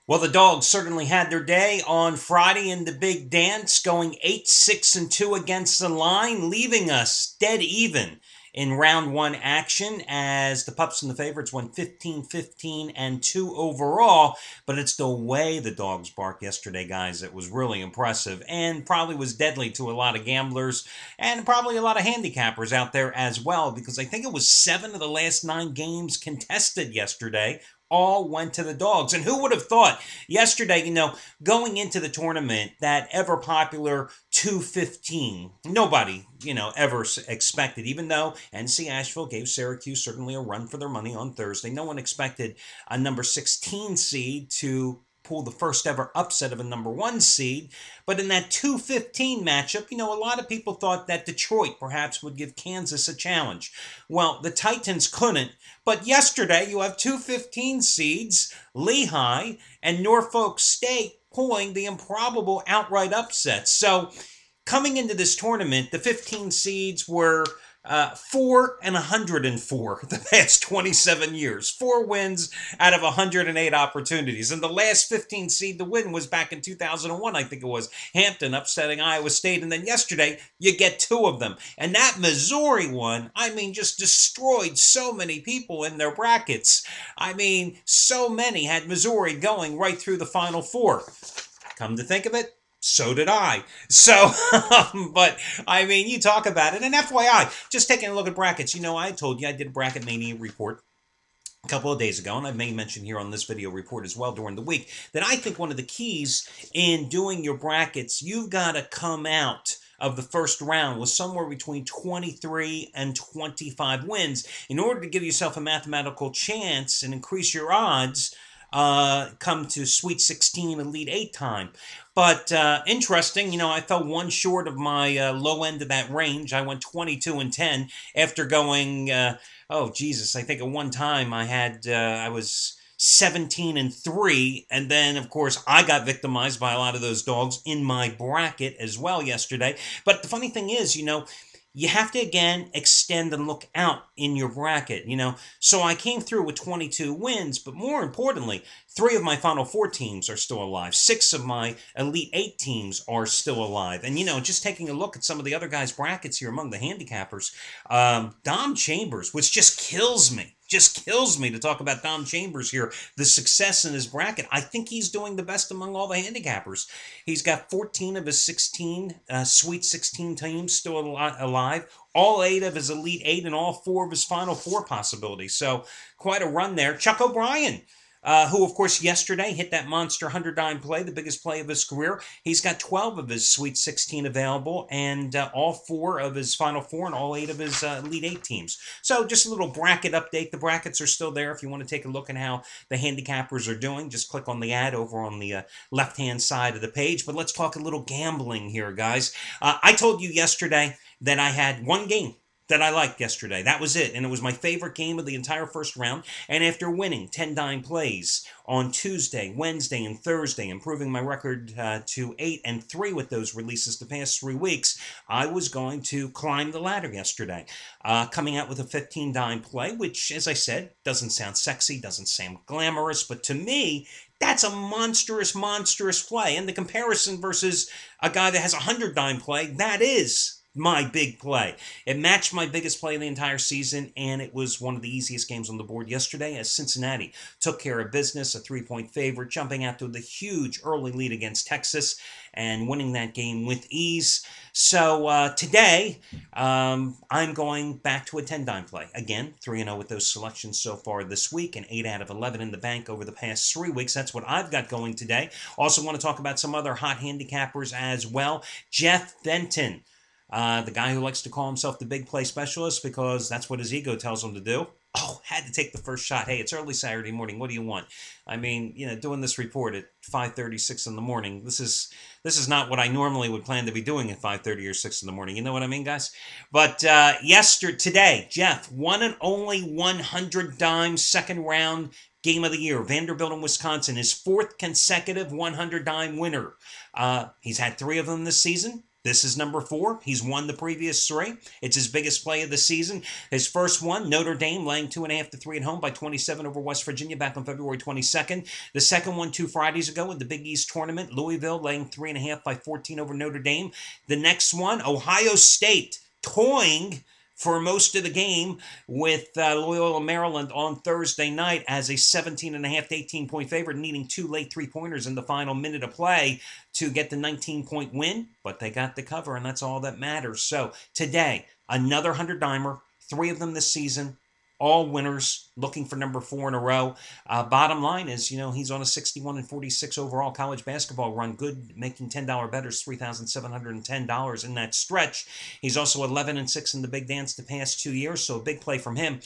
Well, the Dogs certainly had their day on Friday in the big dance, going 8-6-2 against the line, leaving us dead even in round one action as the Pups and the Favorites went 15-15-2 overall. But it's the way the Dogs barked yesterday, guys, that was really impressive and probably was deadly to a lot of gamblers and probably a lot of handicappers out there as well, because I think it was 7 of the last 9 games contested yesterday all went to the Dogs. And who would have thought yesterday, going into the tournament, that ever popular 215, nobody, ever expected, even though NC Asheville gave Syracuse certainly a run for their money on Thursday. No one expected a number 16 seed to pull the first ever upset of a number 1 seed. But in that 215 matchup, a lot of people thought that Detroit perhaps would give Kansas a challenge. Well, the Titans couldn't. But yesterday, you have 215 seeds, Lehigh and Norfolk State, pulling the improbable outright upset. So coming into this tournament, the 15 seeds were 4-104 the past 27 years. 4 wins out of 108 opportunities. And the last 15 seed to win was back in 2001, I think it was. Hampton upsetting Iowa State. And then yesterday, you get 2 of them. And that Missouri one, just destroyed so many people in their brackets. So many had Missouri going right through the Final Four. Come to think of it, so did I. So, but, you talk about it. And FYI, just taking a look at brackets, I told you I did a Bracket Mania report a couple of days ago, and I may mention here on this video report as well during the week, that I think one of the keys in doing your brackets, you've got to come out of the first round with somewhere between 23 and 25 wins in order to give yourself a mathematical chance and increase your odds come to Sweet 16 Elite 8 time. But interesting, I fell one short of my low end of that range. I went 22-10 after going, oh Jesus, I think at one time I was 17-3, and then of course I got victimized by a lot of those dogs in my bracket as well yesterday. But the funny thing is, you have to, again, extend and look out in your bracket, So I came through with 22 wins, but more importantly, 3 of my Final Four teams are still alive. 6 of my Elite 8 teams are still alive. And, just taking a look at some of the other guys' brackets here among the handicappers, Dom Chambers, which just kills me to talk about Dom Chambers here, the success in his bracket. I think he's doing the best among all the handicappers. He's got 14 of his 16 Sweet 16 teams still alive, all 8 of his Elite 8, and all 4 of his Final Four possibilities. So quite a run there. Chuck O'Brien, who, of course, yesterday hit that monster 100-dime play, the biggest play of his career. He's got 12 of his Sweet 16 available, and all 4 of his Final Four and all 8 of his Elite 8 teams. So just a little bracket update. The brackets are still there if you want to take a look at how the handicappers are doing. Just click on the ad over on the left-hand side of the page. But let's talk a little gambling here, guys. I told you yesterday that I had one game that I liked yesterday. That was it, and it was my favorite game of the entire first round. And after winning 10 dime plays on Tuesday, Wednesday, and Thursday, improving my record to 8-3 with those releases the past 3 weeks, I was going to climb the ladder yesterday, coming out with a 15 dime play, which, as I said, doesn't sound sexy, doesn't sound glamorous, but to me, that's a monstrous play. And the comparison versus a guy that has a 100 dime play, that is my big play. It matched my biggest play of the entire season, and it was one of the easiest games on the board yesterday as Cincinnati took care of business, a 3-point favorite, jumping out to the huge early lead against Texas and winning that game with ease. So today, I'm going back to a 10-dime play. Again, 3-0 with those selections so far this week, and 8 out of 11 in the bank over the past 3 weeks. That's what I've got going today. Also want to talk about some other hot handicappers as well. Jeff Benton, the guy who likes to call himself the big play specialist because that's what his ego tells him to do. Oh, had to take the first shot. Hey, it's early Saturday morning. What do you want? Doing this report at 5:36 in the morning. This is not what I normally would plan to be doing at 5:30 or 6 in the morning. You know what I mean, guys? But today, Jeff, one and only 100 dime second round game of the year. Vanderbilt and Wisconsin, his 4th consecutive 100 dime winner. He's had 3 of them this season. This is number 4. He's won the previous 3. It's his biggest play of the season. His first one, Notre Dame, laying 2.5 to 3 at home by 27 over West Virginia back on February 22nd. The second one 2 Fridays ago in the Big East tournament, Louisville laying 3.5 by 14 over Notre Dame. The next one, Ohio State, toying for most of the game with Loyola, Maryland on Thursday night as a 17.5 to 18-point favorite, needing 2 late three-pointers in the final minute of play to get the 19-point win, but they got the cover, and that's all that matters. So today, another 100-dimer, 3 of them this season, all winners, looking for number 4 in a row. Bottom line is, he's on a 61-46 overall college basketball run. Good, making $10 bettors, $3,710 in that stretch. He's also 11-6 in the big dance the past 2 years, so a big play from him.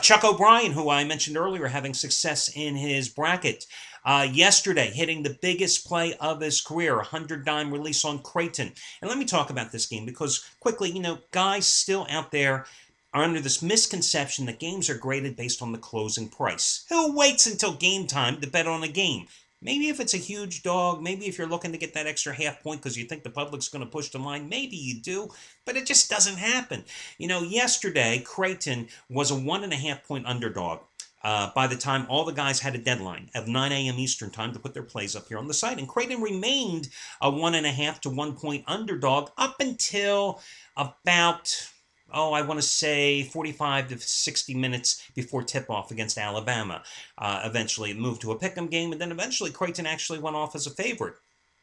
Chuck O'Brien, who I mentioned earlier, having success in his bracket. Yesterday, hitting the biggest play of his career, a 100-dime release on Creighton. And let me talk about this game because, quickly, guys still out there are under this misconception that games are graded based on the closing price. Who waits until game time to bet on a game? Maybe if it's a huge dog, maybe if you're looking to get that extra half point because you think the public's going to push the line, maybe you do, but it just doesn't happen. Yesterday, Creighton was a 1.5-point underdog. By the time all the guys had a deadline of 9 a.m. Eastern time to put their plays up here on the site. And Creighton remained a 1.5 to 1-point underdog up until about, I want to say 45 to 60 minutes before tip-off against Alabama. Eventually it moved to a pick'em game, and then eventually Creighton actually went off as a favorite.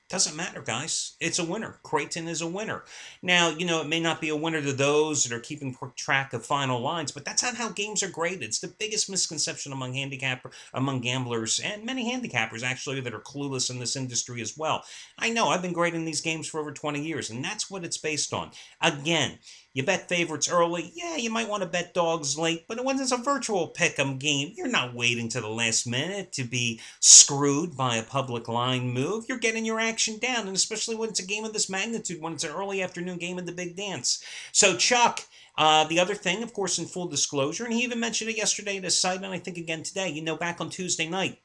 Doesn't matter, guys. It's a winner. Creighton is a winner. Now, it may not be a winner to those that are keeping track of final lines, but that's not how games are graded. It's the biggest misconception among gamblers, and many handicappers, actually, that are clueless in this industry as well. I know. I've been grading these games for over 20 years, and that's what it's based on. Again, you bet favorites early. Yeah, you might want to bet dogs late, but when it's a virtual pick'em game, you're not waiting to the last minute to be screwed by a public line move. You're getting your action down, and especially when it's a game of this magnitude, when it's an early afternoon game in the big dance. So, Chuck, the other thing, of course, in full disclosure, and he even mentioned it yesterday at his site, and I think again today, back on Tuesday night,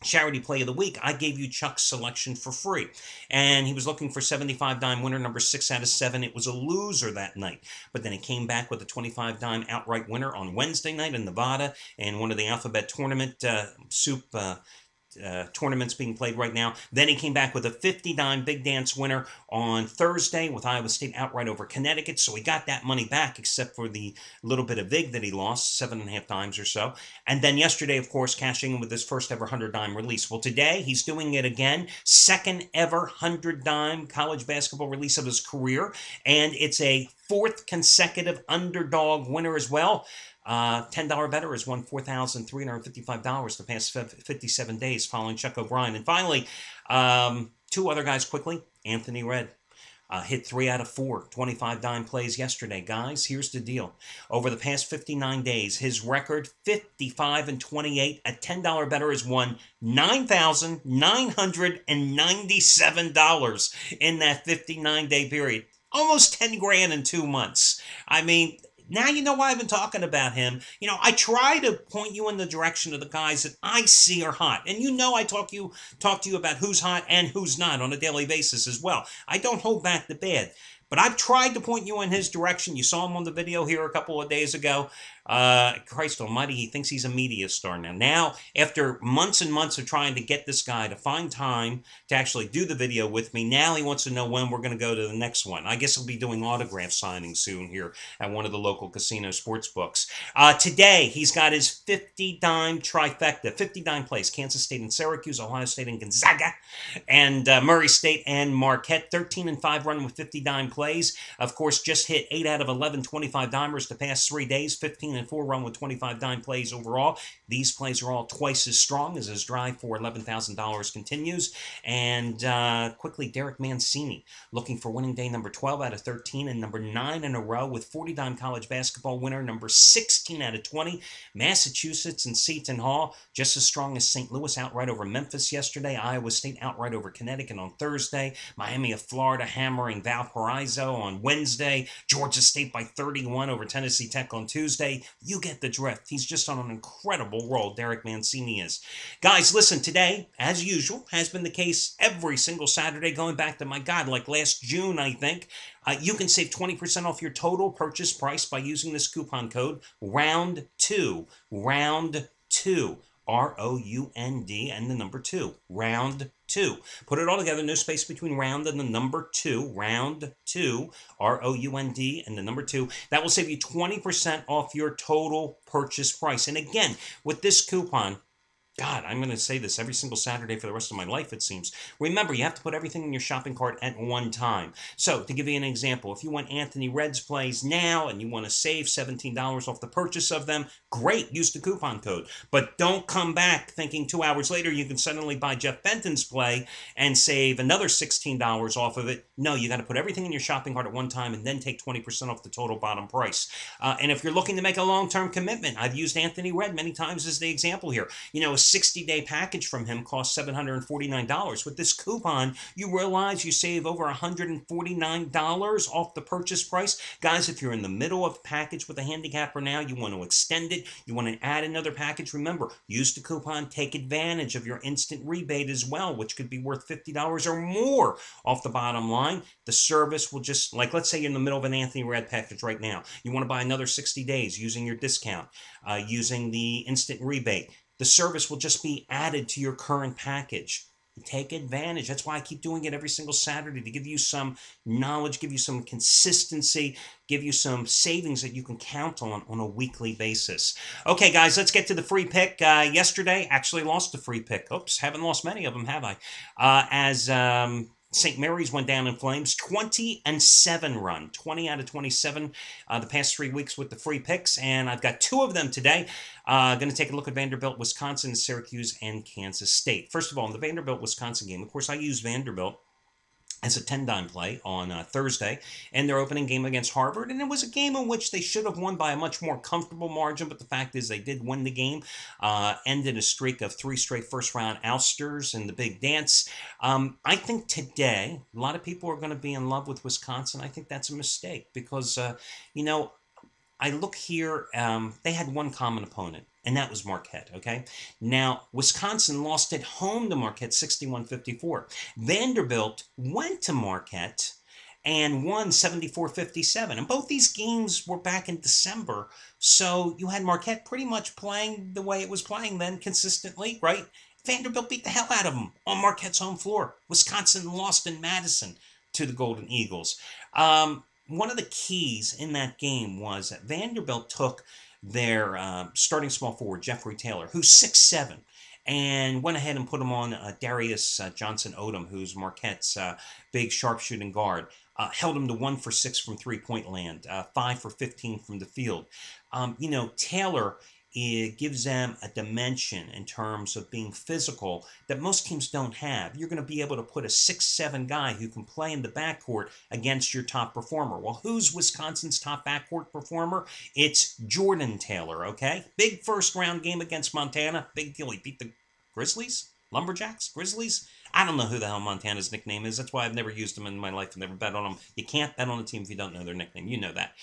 Charity Play of the Week, I gave you Chuck's selection for free. And he was looking for 75-dime winner, number 6 out of 7. It was a loser that night. But then he came back with a 25-dime outright winner on Wednesday night in Nevada in one of the Alphabet Tournament tournaments being played right now. Then he came back with a 50-dime big dance winner on Thursday with Iowa State outright over Connecticut. So he got that money back, except for the little bit of vig that he lost, 7.5 dimes or so. And then yesterday, of course, cashing in with his first ever 100-dime release. Well, today he's doing it again. Second ever 100-dime college basketball release of his career. And it's a 4th consecutive underdog winner as well. $10 better has won $4,355 the past 57 days following Chuck O'Brien. And finally, 2 other guys quickly. Anthony Red hit 3 out of 4 25-dime plays yesterday. Guys, here's the deal. Over the past 59 days, his record 55-28 at $10 better has won $9,997 in that 59-day period. Almost 10 grand in 2 months. I mean, now you know why I've been talking about him. I try to point you in the direction of the guys that I see are hot. And I talk to you about who's hot and who's not on a daily basis as well. I don't hold back the bad. But I've tried to point you in his direction. You saw him on the video here a couple of days ago. Christ almighty, he thinks he's a media star now. Now, after months and months of trying to get this guy to find time to actually do the video with me, now he wants to know when we're going to go to the next one. I guess he'll be doing autograph signing soon here at one of the local casino sports books. Today, he's got his 50-dime trifecta, 50-dime plays. Kansas State and Syracuse, Ohio State and Gonzaga, and Murray State and Marquette. 13-5 run with 50-dime plays. Of course, just hit 8 out of 11 25-dimers the past 3 days. 15-4 run with 25-dime plays overall. These plays are all twice as strong as his drive for $11,000 continues. And quickly, Derek Mancini looking for winning day number 12 out of 13 and number 9 in a row with 40-dime college basketball winner number 16 out of 20. Massachusetts and Seton Hall just as strong as St. Louis outright over Memphis yesterday. Iowa State outright over Connecticut on Thursday. Miami of Florida hammering Valparaiso on Wednesday. Georgia State by 31 over Tennessee Tech on Tuesday. Saturday. You get the drift. He's just on an incredible roll, Derek Mancini is. Guys, listen, today, as usual, has been the case every single Saturday going back to, my God, like last June, I think. You can save 20% off your total purchase price by using this coupon code ROUND2. ROUND2. ROUND and the number 2. Round 2. Put it all together, no space between round and the number 2. Round 2. ROUND and the number 2. That will save you 20% off your total purchase price. And again, with this coupon, God, I'm going to say this every single Saturday for the rest of my life, it seems. Remember, you have to put everything in your shopping cart at one time. So, to give you an example, if you want Anthony Red's plays now and you want to save $17 off the purchase of them, great, use the coupon code. But don't come back thinking 2 hours later you can suddenly buy Jeff Benton's play and save another $16 off of it. No, you got to put everything in your shopping cart at one time and then take 20% off the total bottom price. And if you're looking to make a long-term commitment, I've used Anthony Red many times as the example here. You know, a 60-day package from him costs $749. With this coupon, you realize you save over $149 off the purchase price. Guys, if you're in the middle of a package with a handicapper now, you want to extend it, you want to add another package, remember, use the coupon, take advantage of your instant rebate as well, which could be worth $50 or more off the bottom line. The service will just, like, let's say you're in the middle of an Anthony Red package right now. You want to buy another 60 days using your discount, using the instant rebate. The service will just be added to your current package. Take advantage. That's why I keep doing it every single Saturday, to give you some knowledge, give you some consistency, give you some savings that you can count on a weekly basis. Okay, guys, let's get to the free pick. Yesterday, actually lost the free pick. Oops, haven't lost many of them, have I? As St. Mary's went down in flames. 20-7 run. 20 out of 27 the past 3 weeks with the free picks. And I've got 2 of them today. Going to take a look at Vanderbilt, Wisconsin, Syracuse, and Kansas State. First of all, in the Vanderbilt-Wisconsin game, of course, I use Vanderbilt as a 10-dime play on Thursday, and their opening game against Harvard, and it was a game in which they should have won by a much more comfortable margin, but the fact is they did win the game, ended a streak of 3 straight first-round ousters in the big dance. I think today, a lot of people are going to be in love with Wisconsin. I think that's a mistake because, you know, I look here, they had one common opponent, and that was Marquette, okay? Now, Wisconsin lost at home to Marquette 61-54. Vanderbilt went to Marquette and won 74-57. And both these games were back in December, so you had Marquette pretty much playing the way it was playing then consistently, right? Vanderbilt beat the hell out of them on Marquette's home floor. Wisconsin lost in Madison to the Golden Eagles. One of the keys in that game was that Vanderbilt took their starting small forward, Jeffrey Taylor, who's 6'7", and went ahead and put him on Darius Johnson-Odom, who's Marquette's big sharpshooting guard. Held him to 1 for 6 from three-point land, 5 for 15 from the field. You know, Taylor, it gives them a dimension in terms of being physical that most teams don't have. You're going to be able to put a 6'7" guy who can play in the backcourt against your top performer. Well, who's Wisconsin's top backcourt performer? It's Jordan Taylor, okay? Big first-round game against Montana. Big deal. He beat the Grizzlies? Lumberjacks? Grizzlies? I don't know who the hell Montana's nickname is. That's why I've never used them in my life. I've never bet on them. You can't bet on a team if you don't know their nickname. You know that.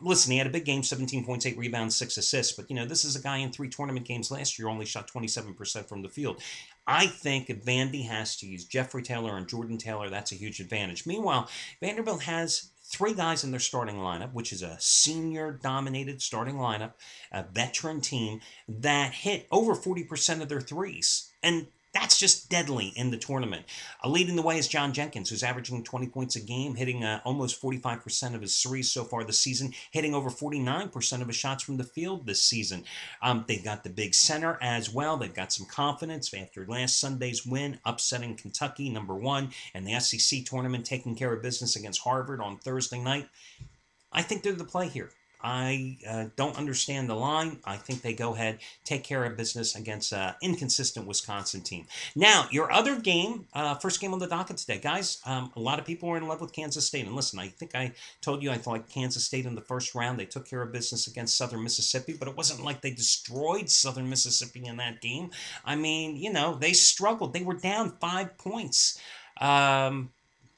Listen, he had a big game, 17 points, 8 rebounds, 6 assists. But, you know, this is a guy in 3 tournament games last year only shot 27% from the field. I think if Vandy has to use Jeffrey Taylor and Jordan Taylor, that's a huge advantage. Meanwhile, Vanderbilt has 3 guys in their starting lineup, which is a senior-dominated starting lineup, a veteran team that hit over 40% of their threes. And that's just deadly in the tournament. Leading the way is John Jenkins, who's averaging 20 points a game, hitting almost 45% of his threes so far this season, hitting over 49% of his shots from the field this season. They've got the big center as well. They've got some confidence after last Sunday's win, upsetting Kentucky, #1, and the SEC tournament, taking care of business against Harvard on Thursday night. I think they're the play here. I don't understand the line. I think they go ahead, take care of business against an inconsistent Wisconsin team. Now, your other game, first game on the docket today. Guys, a lot of people are in love with Kansas State. And listen, I think I told you I thought Kansas State in the first round, they took care of business against Southern Mississippi, but it wasn't like they destroyed Southern Mississippi in that game. I mean, you know, they struggled. They were down 5 points.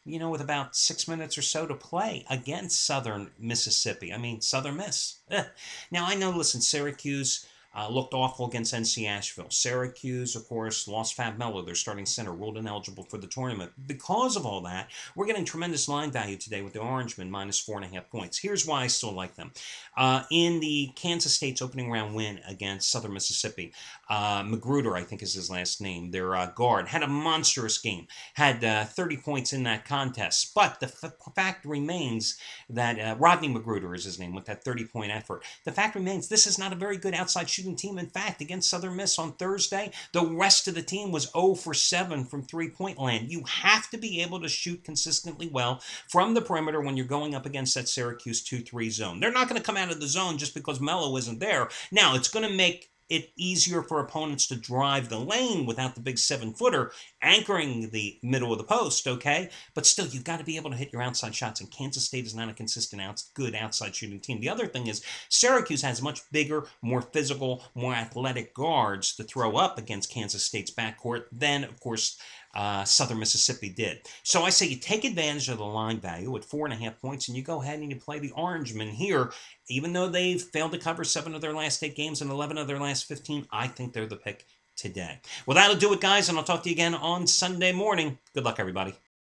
with about 6 minutes or so to play against Southern Mississippi. I mean, Southern Miss. Now, I know, listen, Syracuse looked awful against NC Asheville. Syracuse, of course, lost Fab Melo, their starting center, ruled ineligible for the tournament. Because of all that, we're getting tremendous line value today with the Orangemen minus 4.5 points. Here's why I still like them. In the Kansas State's opening round win against Southern Mississippi, Magruder, I think is his last name, their guard, had a monstrous game, had 30 points in that contest. But the fact remains that Rodney Magruder is his name with that 30-point effort. The fact remains this is not a very good outside shooting team. In fact, against Southern Miss on Thursday, the rest of the team was 0 for 7 from three-point land. You have to be able to shoot consistently well from the perimeter when you're going up against that Syracuse 2-3 zone. They're not going to come out of the zone just because Melo isn't there. Now, it's going to make it easier for opponents to drive the lane without the big 7-footer anchoring the middle of the post, okay? But still, you've got to be able to hit your outside shots, and Kansas State is not a consistent, good outside shooting team. The other thing is Syracuse has much bigger, more physical, more athletic guards to throw up against Kansas State's backcourt than, of course, Southern Mississippi did. So I say you take advantage of the line value at 4.5 points, and you go ahead and you play the Orangemen here. Even though they've failed to cover 7 of their last 8 games and 11 of their last 15, I think they're the pick today. Well, that'll do it, guys, and I'll talk to you again on Sunday morning. Good luck, everybody.